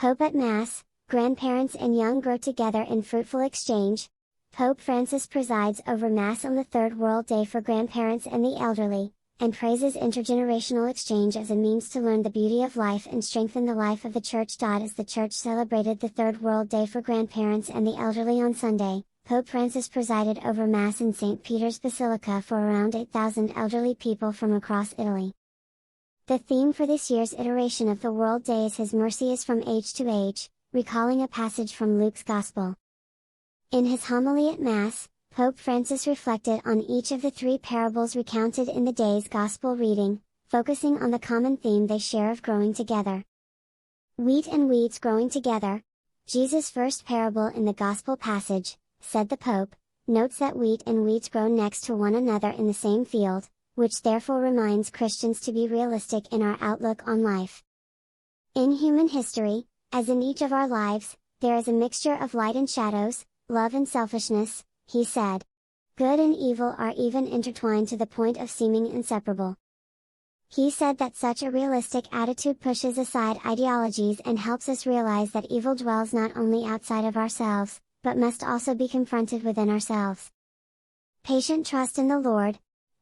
Pope at Mass, grandparents and young grow together in fruitful exchange. Pope Francis presides over Mass on the Third World Day for grandparents and the elderly, and praises intergenerational exchange as a means to learn the beauty of life and strengthen the life of the Church. As the Church celebrated the Third World Day for grandparents and the elderly on Sunday, Pope Francis presided over Mass in St. Peter's Basilica for around 8,000 elderly people from across Italy. The theme for this year's iteration of the World Day is His mercy is from age to age, recalling a passage from Luke's Gospel. In his homily at Mass, Pope Francis reflected on each of the three parables recounted in the day's Gospel reading, focusing on the common theme they share of growing together. Wheat and weeds growing together. Jesus' first parable in the Gospel passage, said the Pope, notes that wheat and weeds grow next to one another in the same field, which therefore reminds Christians to be realistic in our outlook on life. In human history, as in each of our lives, there is a mixture of light and shadows, love and selfishness, he said. Good and evil are even intertwined to the point of seeming inseparable. He said that such a realistic attitude pushes aside ideologies and helps us realize that evil dwells not only outside of ourselves, but must also be confronted within ourselves. Patient trust in the Lord.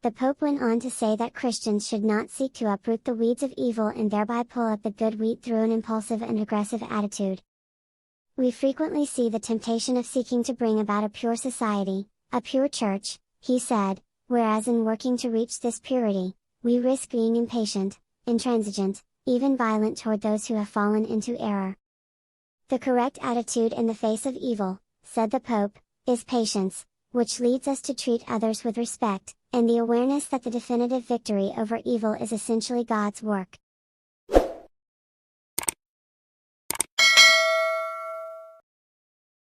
The Pope went on to say that Christians should not seek to uproot the weeds of evil and thereby pull up the good wheat through an impulsive and aggressive attitude. We frequently see the temptation of seeking to bring about a pure society, a pure church, he said, whereas in working to reach this purity, we risk being impatient, intransigent, even violent toward those who have fallen into error. The correct attitude in the face of evil, said the Pope, is patience, which leads us to treat others with respect, and the awareness that the definitive victory over evil is essentially God's work.